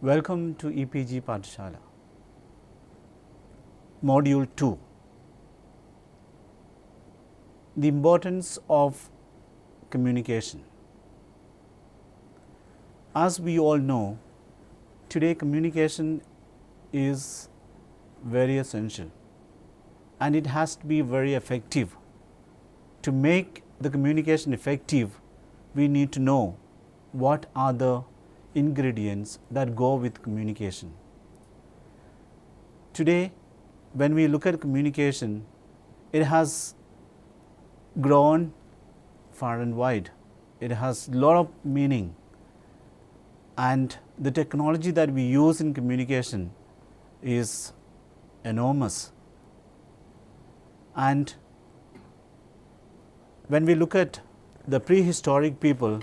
Welcome to EPG Pathshala. Module 2. The importance of communication. As we all know, today communication is very essential and it has to be very effective. To make the communication effective, we need to know what are the ingredients that go with communication. Today, when we look at communication, it has grown far and wide. It has a lot of meaning, and the technology that we use in communication is enormous. And when we look at the prehistoric people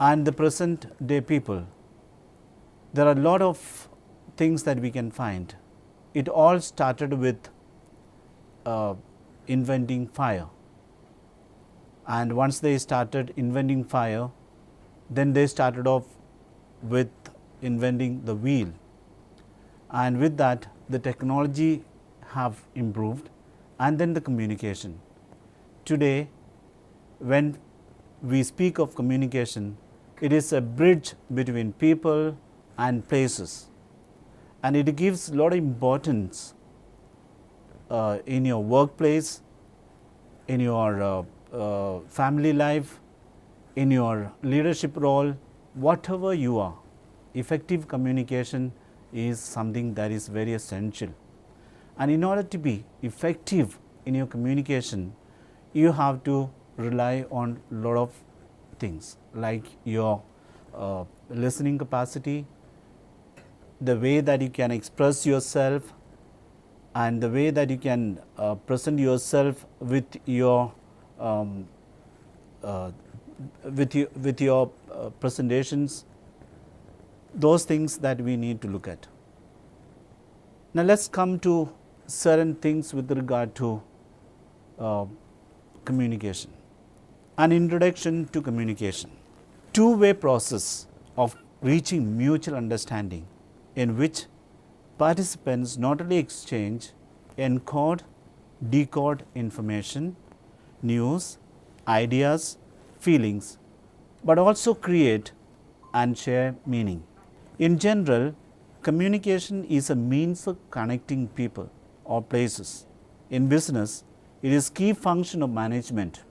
and the present day people, there are a lot of things that we can find. It all started with inventing fire. And once they started inventing fire, then they started off with inventing the wheel. And with that, the technology have improved, and then the communication. Today, when we speak of communication, it is a bridge between people and places, and it gives a lot of importance in your workplace, in your family life, in your leadership role, whatever you are. Effective communication is something that is very essential. And in order to be effective in your communication, you have to rely on a lot of things, like your listening capacity, the way that you can express yourself, and the way that you can present yourself with your presentations. Those things that we need to look at. Now let's come to certain things with regard to communication. An introduction to communication. Two-way process of reaching mutual understanding, in which participants not only exchange, encode, decode information, news, ideas, feelings, but also create and share meaning. In general, communication is a means of connecting people or places. In business, it is key function of management.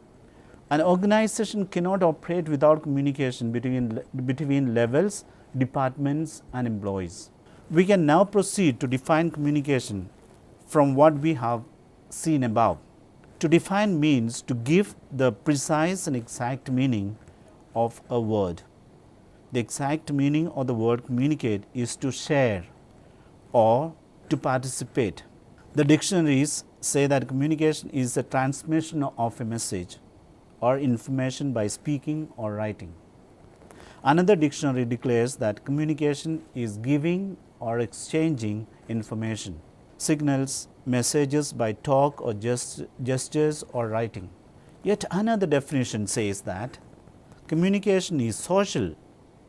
An organization cannot operate without communication between levels, departments, and employees. We can now proceed to define communication from what we have seen above. To define means to give the precise and exact meaning of a word. The exact meaning of the word communicate is to share or to participate. The dictionaries say that communication is the transmission of a message or information by speaking or writing. Another dictionary declares that communication is giving or exchanging information, signals, messages by talk or gestures or writing. Yet another definition says that communication is social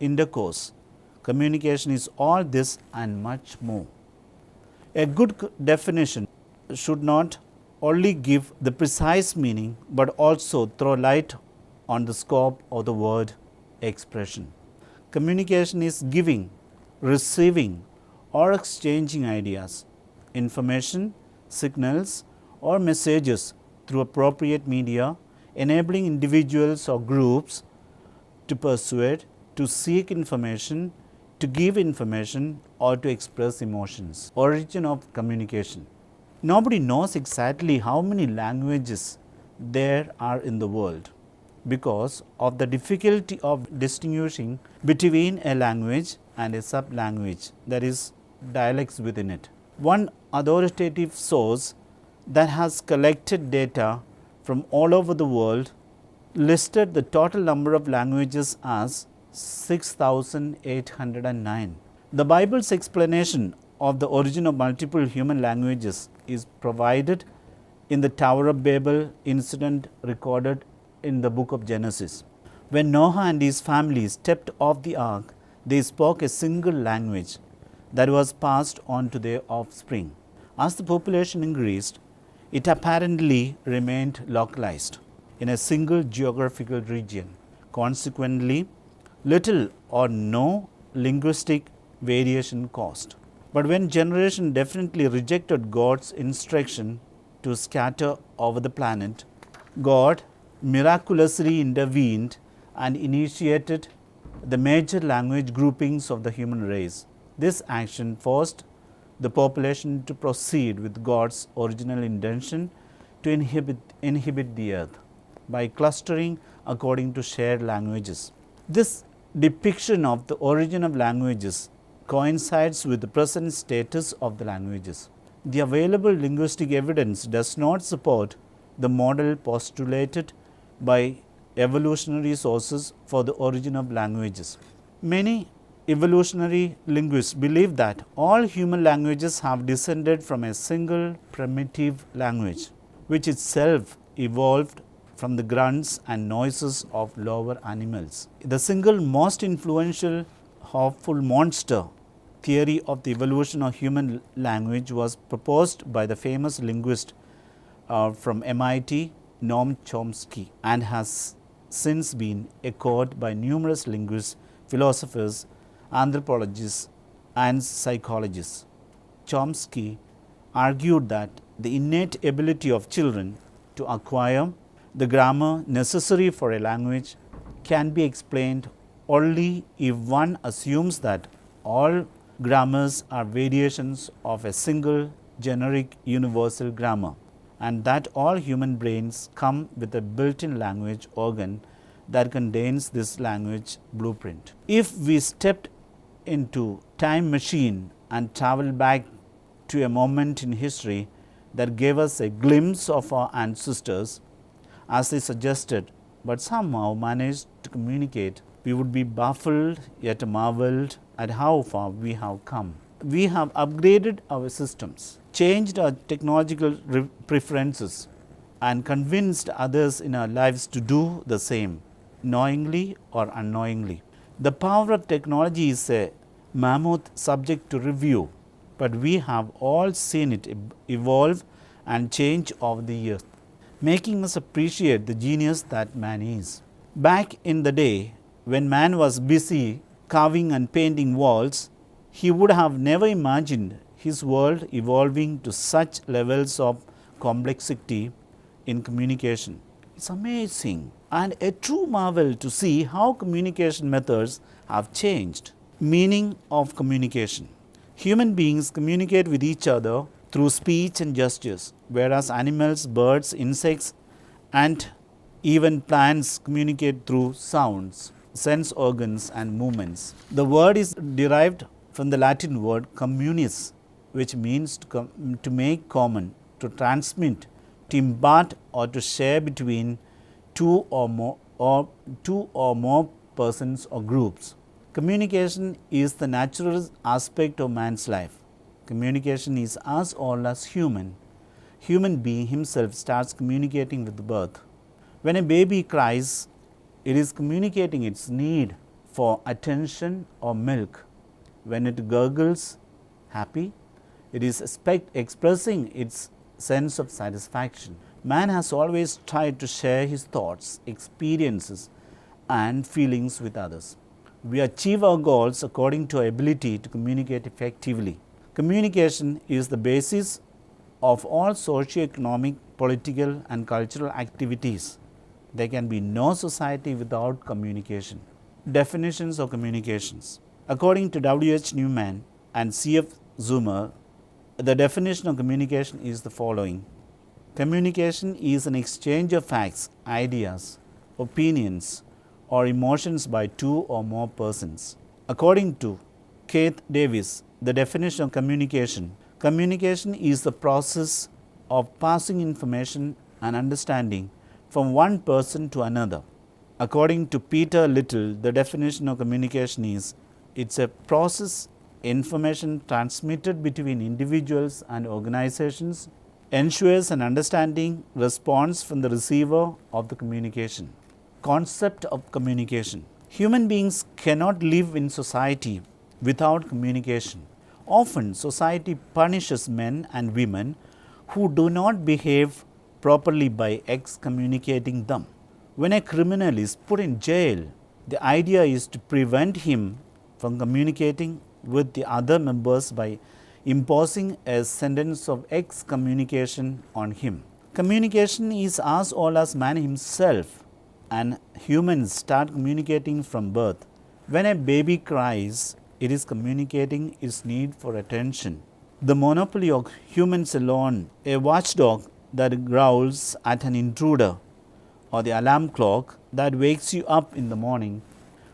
intercourse. Communication is all this and much more. A good definition should not only give the precise meaning, but also throw light on the scope of the word expression. Communication is giving, receiving, or exchanging ideas, information, signals, or messages through appropriate media, enabling individuals or groups to persuade, to seek information, to give information, or to express emotions. Origin of communication. Nobody knows exactly how many languages there are in the world because of the difficulty of distinguishing between a language and a sub-language, that is, dialects within it. One authoritative source that has collected data from all over the world listed the total number of languages as 6,809. The Bible's explanation of the origin of multiple human languages is provided in the Tower of Babel incident recorded in the book of Genesis. When Noah and his family stepped off the ark, They spoke a single language that was passed on to their offspring. As the population increased, it apparently remained localized in a single geographical region. Consequently, little or no linguistic variation caused. But when generation definitely rejected God's instruction to scatter over the planet, God miraculously intervened and initiated the major language groupings of the human race. This action forced the population to proceed with God's original intention to inhabit the earth by clustering according to shared languages. This depiction of the origin of languages coincides with the present status of the languages. The available linguistic evidence does not support the model postulated by evolutionary sources for the origin of languages. Many evolutionary linguists believe that all human languages have descended from a single primitive language, which itself evolved from the grunts and noises of lower animals. The single most influential hopeful monster theory of the evolution of human language was proposed by the famous linguist from MIT, Noam Chomsky, and has since been echoed by numerous linguists, philosophers, anthropologists, and psychologists. Chomsky argued that the innate ability of children to acquire the grammar necessary for a language can be explained only if one assumes that all grammars are variations of a single generic universal grammar, and that all human brains come with a built-in language organ that contains this language blueprint. If we stepped into time machine and travel back to a moment in history that gave us a glimpse of our ancestors, as they suggested, but somehow managed to communicate, we would be baffled yet marveled at how far we have come. We have upgraded our systems, changed our technological preferences, and convinced others in our lives to do the same, knowingly or unknowingly. The power of technology is a mammoth subject to review, but we have all seen it evolve and change over the years, making us appreciate the genius that man is. Back in the day, when man was busy carving and painting walls, he would have never imagined his world evolving to such levels of complexity in communication. It's amazing and a true marvel to see how communication methods have changed. Meaning of communication. Human beings communicate with each other through speech and gestures, whereas animals, birds, insects, and even plants communicate through sounds, sense organs, and movements. The word is derived from the Latin word communis, which means to make common, to transmit, to impart, or to share between two or more persons or groups. Communication is the natural aspect of man's life. Communication is as old as human. Human being himself starts communicating with birth. When a baby cries, it is communicating its need for attention or milk. When it gurgles, happy, it is expressing its sense of satisfaction. Man has always tried to share his thoughts, experiences, and feelings with others. We achieve our goals according to our ability to communicate effectively. Communication is the basis of all socio-economic, political, and cultural activities. There can be no society without communication. Definitions of communications. According to W.H. Newman and C.F. Zoomer, the definition of communication is the following. Communication is an exchange of facts, ideas, opinions, or emotions by two or more persons. According to Keith Davis, the definition of communication is the process of passing information and understanding from one person to another. According to Peter Little, the definition of communication is it's a process information transmitted between individuals and organizations ensures an understanding response from the receiver of the communication. Concept of communication. Human beings cannot live in society without communication. Often, society punishes men and women who do not behave properly by excommunicating them. When a criminal is put in jail, the idea is to prevent him from communicating with the other members by imposing a sentence of excommunication on him. Communication is as old as man himself, and humans start communicating from birth. When a baby cries, it is communicating its need for attention. The monopoly of humans alone, a watchdog that growls at an intruder, or the alarm clock that wakes you up in the morning,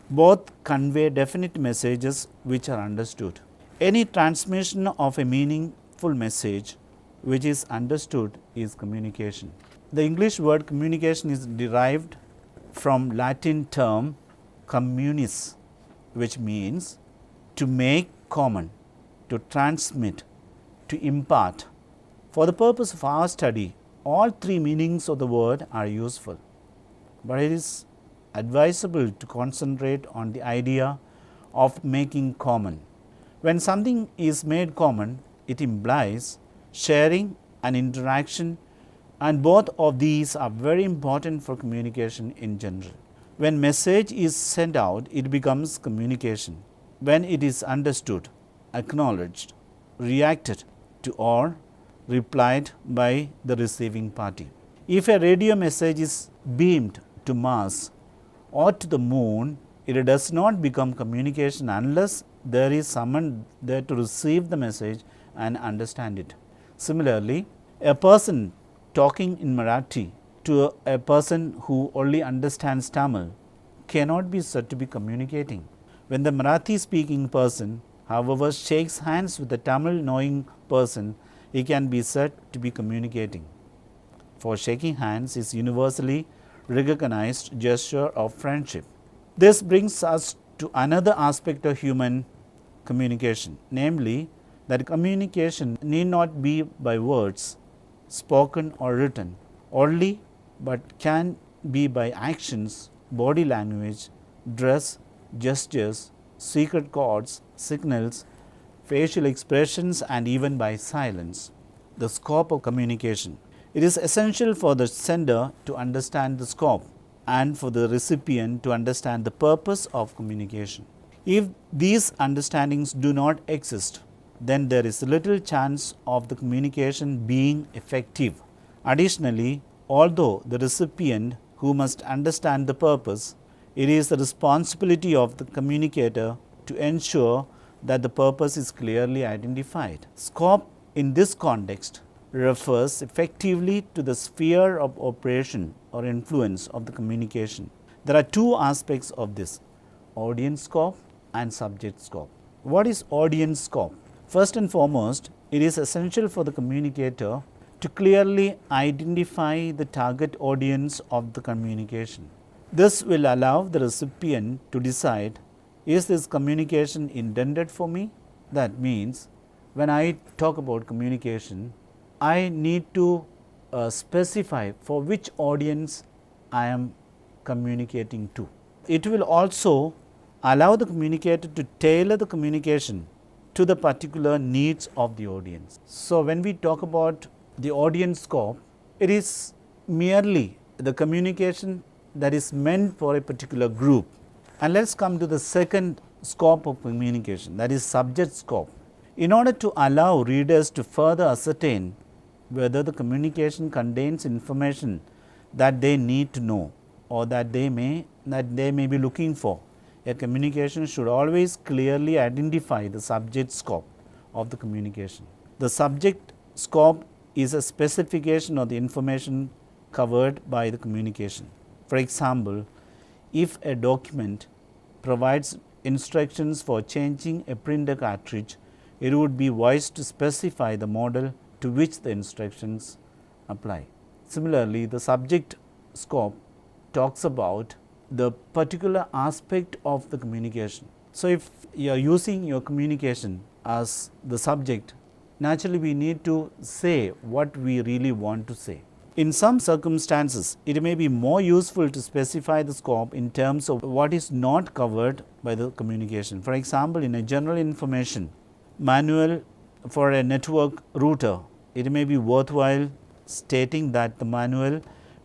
both convey definite messages which are understood. Any transmission of a meaningful message which is understood is communication. The English word communication is derived from Latin term communis, which means to make common, to transmit, to impart. For the purpose of our study, all three meanings of the word are useful, but it is advisable to concentrate on the idea of making common. When something is made common, it implies sharing and interaction, and both of these are very important for communication in general. When message is sent out, it becomes communication. When it is understood, acknowledged, reacted to, or replied by the receiving party. If a radio message is beamed to Mars or to the moon, it does not become communication unless there is someone there to receive the message and understand it. Similarly, a person talking in Marathi to a person who only understands Tamil cannot be said to be communicating. When the Marathi speaking person, however, shakes hands with the Tamil knowing person, he can be said to be communicating. For shaking hands is universally recognized gesture of friendship. This brings us to another aspect of human communication, namely that communication need not be by words, spoken or written only, but can be by actions, body language, dress, gestures, secret codes, signals, facial expressions, and even by silence. The scope of communication. It is essential for the sender to understand the scope and for the recipient to understand the purpose of communication. If these understandings do not exist, then there is little chance of the communication being effective. Additionally, although the recipient who must understand the purpose, it is the responsibility of the communicator to ensure that the purpose is clearly identified. Scope in this context refers effectively to the sphere of operation or influence of the communication. There are two aspects of this: audience scope and subject scope. What is audience scope? First and foremost, it is essential for the communicator to clearly identify the target audience of the communication. This will allow the recipient to decide, is this communication intended for me? That means, when I talk about communication, I need to specify for which audience I am communicating to. It will also allow the communicator to tailor the communication to the particular needs of the audience. So, when we talk about the audience scope, it is merely the communication that is meant for a particular group. And let us come to the second scope of communication, that is subject scope. In order to allow readers to further ascertain whether the communication contains information that they need to know or that they may be looking for, a communication should always clearly identify the subject scope of the communication. The subject scope is a specification of the information covered by the communication. For example, if a document provides instructions for changing a printer cartridge, it would be wise to specify the model to which the instructions apply. Similarly, the subject scope talks about the particular aspect of the communication. So, if you are using your communication as the subject, naturally we need to say what we really want to say. In some circumstances, it may be more useful to specify the scope in terms of what is not covered by the communication. For example, in a general information manual for a network router, it may be worthwhile stating that the manual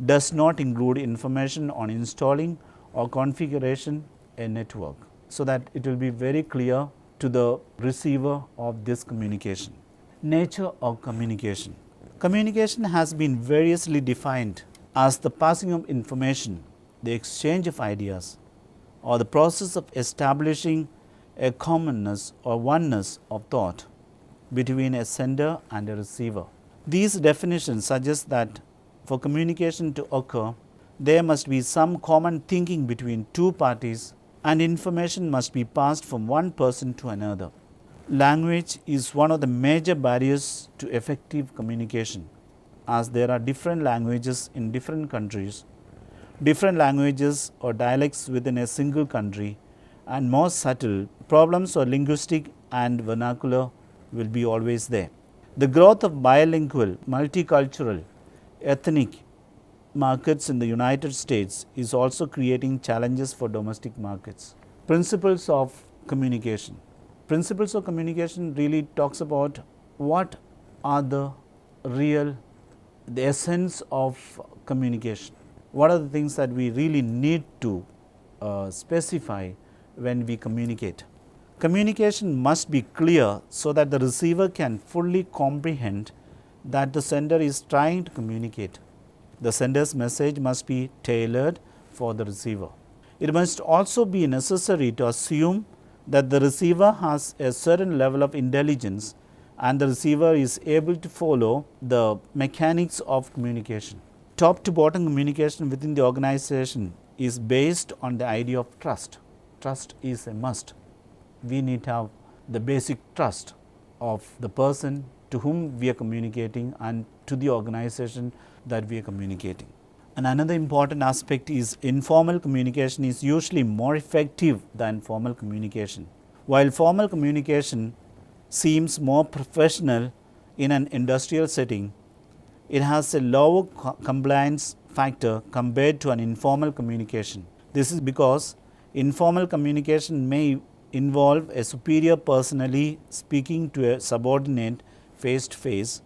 does not include information on installing or configuration a network, so that it will be very clear to the receiver of this communication. Nature of communication. Communication has been variously defined as the passing of information, the exchange of ideas, or the process of establishing a commonness or oneness of thought between a sender and a receiver. These definitions suggest that for communication to occur, there must be some common thinking between two parties, and information must be passed from one person to another. Language is one of the major barriers to effective communication, as there are different languages in different countries, different languages or dialects within a single country, and more subtle problems or linguistic and vernacular will be always there. The growth of bilingual, multicultural, ethnic markets in the United States is also creating challenges for domestic markets. Principles of communication. Principles of communication really talks about what are the essence of communication. What are the things that we really need to specify when we communicate. Communication must be clear so that the receiver can fully comprehend that the sender is trying to communicate. The sender's message must be tailored for the receiver. It must also be necessary to assume that the receiver has a certain level of intelligence and the receiver is able to follow the mechanics of communication. Top to bottom communication within the organization is based on the idea of trust. Trust is a must. We need to have the basic trust of the person to whom we are communicating and to the organization that we are communicating. And another important aspect is informal communication is usually more effective than formal communication. While formal communication seems more professional in an industrial setting, it has a lower compliance factor compared to an informal communication. This is because informal communication may involve a superior personally speaking to a subordinate face to face.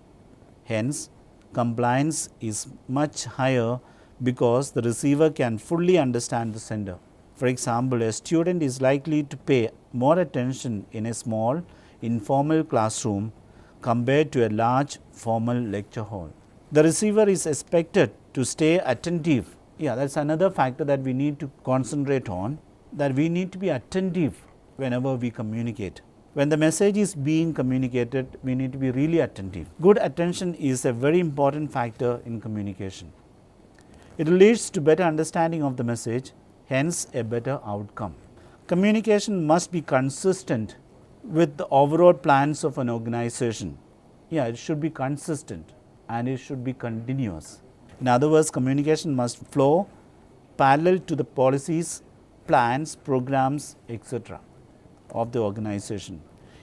Hence, compliance is much higher because the receiver can fully understand the sender. For example, a student is likely to pay more attention in a small informal classroom compared to a large formal lecture hall. The receiver is expected to stay attentive. That's another factor that we need to concentrate on, that we need to be attentive whenever we communicate. When the message is being communicated, we need to be really attentive. Good attention is a very important factor in communication. It leads to better understanding of the message, hence a better outcome. Communication must be consistent with the overall plans of an organization. It should be consistent and it should be continuous. In other words, communication must flow parallel to the policies, plans, programs, etc. of the organization.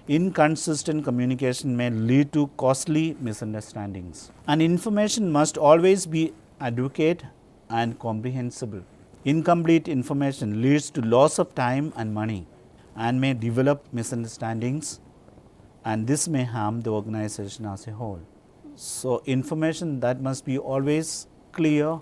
Inconsistent communication may lead to costly misunderstandings. And information must always be adequate and comprehensible. Incomplete information leads to loss of time and money and may develop misunderstandings, and this may harm the organization as a whole. So, information that must be always clear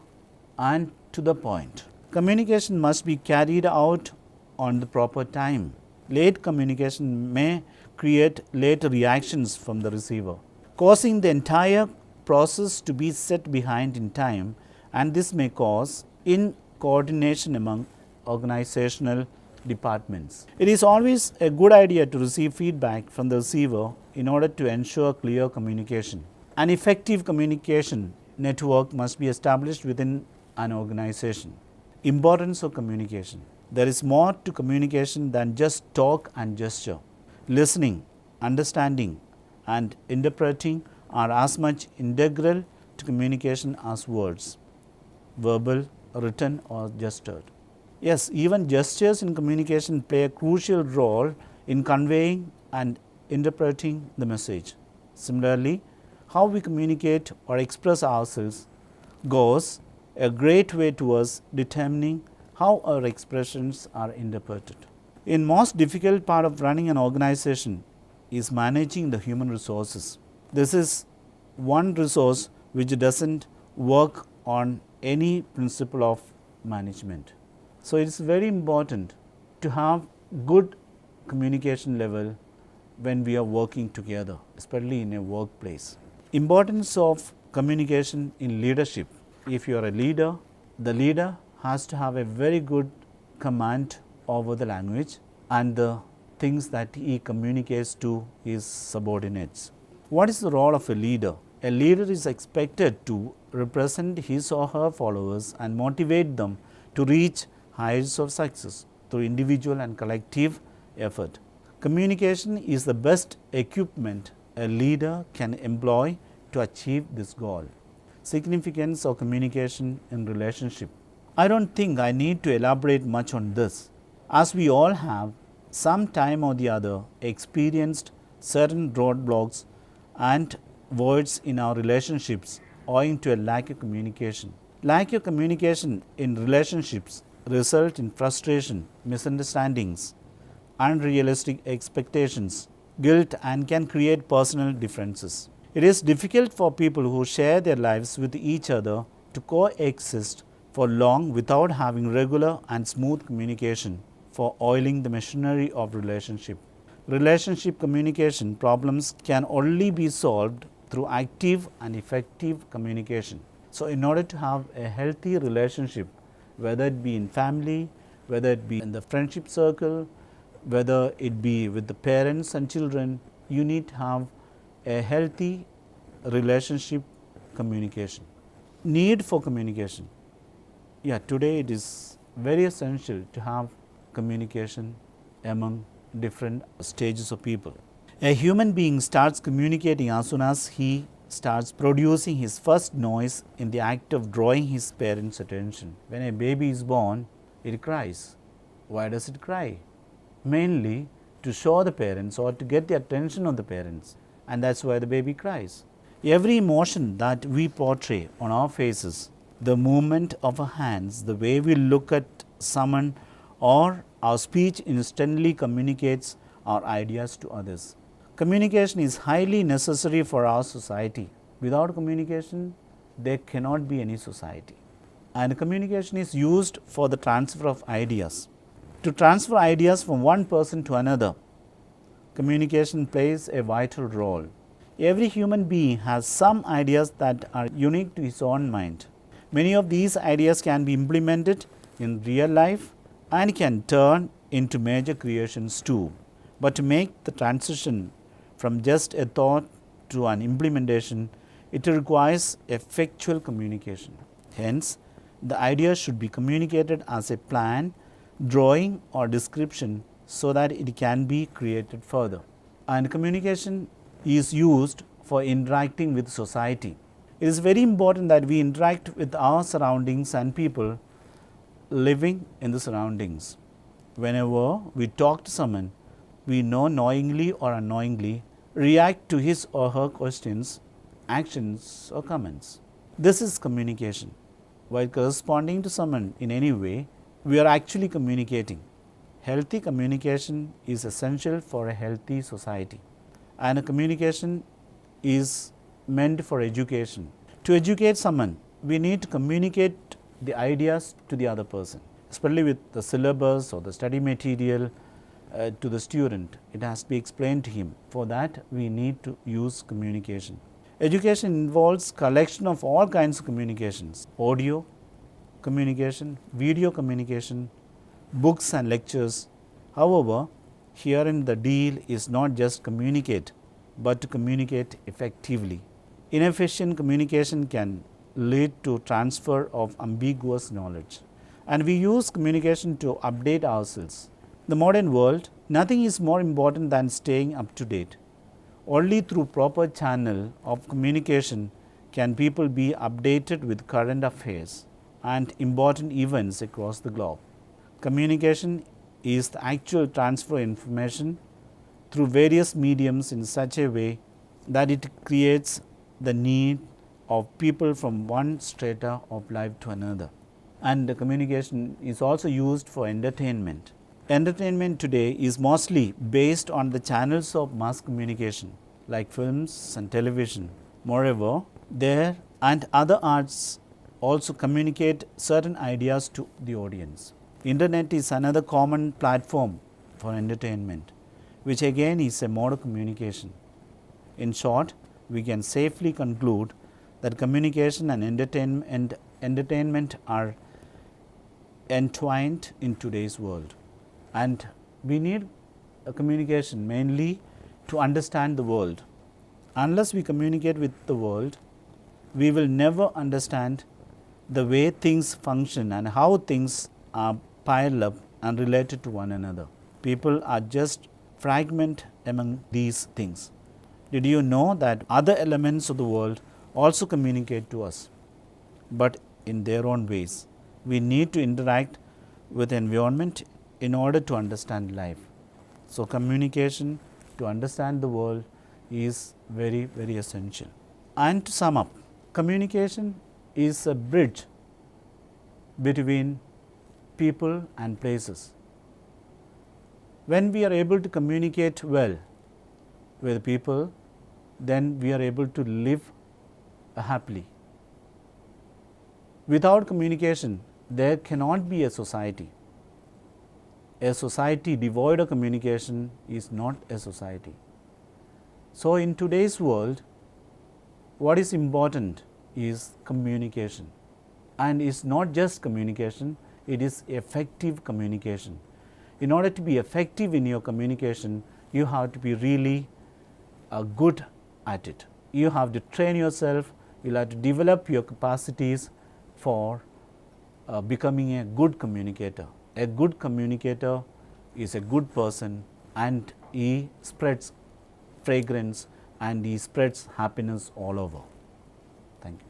and to the point. Communication must be carried out on the proper time. Late communication may create late reactions from the receiver, causing the entire process to be set behind in time, and this may cause incoordination among organizational departments. It is always a good idea to receive feedback from the receiver in order to ensure clear communication. An effective communication network must be established within an organization. Importance of communication. There is more to communication than just talk and gesture. Listening, understanding, and interpreting are as much integral to communication as words, verbal, written, or gestured. Yes, even gestures in communication play a crucial role in conveying and interpreting the message. Similarly, how we communicate or express ourselves goes a great way towards determining how our expressions are interpreted. In most difficult part of running an organization is managing the human resources. This is one resource which doesn't work on any principle of management. So it is very important to have good communication level when we are working together, especially in a workplace. Importance of communication in leadership. If you are a leader, the leader has to have a very good command over the language and the things that he communicates to his subordinates. What is the role of a leader? A leader is expected to represent his or her followers and motivate them to reach heights of success through individual and collective effort. Communication is the best equipment a leader can employ to achieve this goal. Significance of communication in relationship. I don't think I need to elaborate much on this, as we all have some time or the other experienced certain roadblocks and voids in our relationships owing to a lack of communication. Lack of communication in relationships result in frustration, misunderstandings, unrealistic expectations, guilt, and can create personal differences. It is difficult for people who share their lives with each other to coexist for long without having regular and smooth communication for oiling the machinery of relationship. Relationship communication problems can only be solved through active and effective communication. So in order to have a healthy relationship, whether it be in family, whether it be in the friendship circle, whether it be with the parents and children, you need to have a healthy relationship communication. Need for communication. Yeah, today it is very essential to have communication among different stages of people. A human being starts communicating as soon as he starts producing his first noise in the act of drawing his parents' attention. When a baby is born, it cries. Why does it cry? Mainly to show the parents or to get the attention of the parents, and that's why the baby cries. Every emotion that we portray on our faces, the movement of our hands, the way we look at someone, or our speech instantly communicates our ideas to others. Communication is highly necessary for our society. Without communication, there cannot be any society. And communication is used for the transfer of ideas. To transfer ideas from one person to another, communication plays a vital role. Every human being has some ideas that are unique to his own mind. Many of these ideas can be implemented in real life and can turn into major creations too. But to make the transition from just a thought to an implementation, it requires effectual communication. Hence, the idea should be communicated as a plan, drawing, or description so that it can be created further. And communication is used for interacting with society. It is very important that we interact with our surroundings and people living in the surroundings. Whenever we talk to someone, we know knowingly or unknowingly react to his or her questions, actions, or comments. This is communication. While corresponding to someone in any way, we are actually communicating. Healthy communication is essential for a healthy society, and communication is meant for education. To educate someone, we need to communicate the ideas to the other person, especially with the syllabus or the study material to the student. It has to be explained to him. For that, we need to use communication. Education involves collection of all kinds of communications: audio communication, video communication, books and lectures. However, herein the deal is not just communicate, but to communicate effectively. Inefficient communication can lead to transfer of ambiguous knowledge, and we use communication to update ourselves. In the modern world, nothing is more important than staying up to date. Only through proper channel of communication can people be updated with current affairs and important events across the globe. Communication is the actual transfer of information through various mediums in such a way that it creates the need of people from one strata of life to another. And the communication is also used for entertainment. Entertainment today is mostly based on the channels of mass communication like films and television. Moreover, there and other arts also communicate certain ideas to the audience. Internet is another common platform for entertainment, which again is a mode of communication. In short, we can safely conclude that communication and entertainment are entwined in today's world. And we need a communication mainly to understand the world. Unless we communicate with the world, we will never understand the way things function and how things are piled up and related to one another. People are just fragment among these things. Did you know that other elements of the world also communicate to us, but in their own ways? We need to interact with the environment in order to understand life. So, communication to understand the world is very, very essential. And to sum up, communication is a bridge between people and places. When we are able to communicate well with people, then we are able to live happily. Without communication, there cannot be a society. A society devoid of communication is not a society. So, in today's world, what is important is communication. And it's not just communication, it is effective communication. In order to be effective in your communication, you have to be really good at it. You have to train yourself, you have to develop your capacities for becoming a good communicator. A good communicator is a good person, and he spreads fragrance and he spreads happiness all over. Thank you.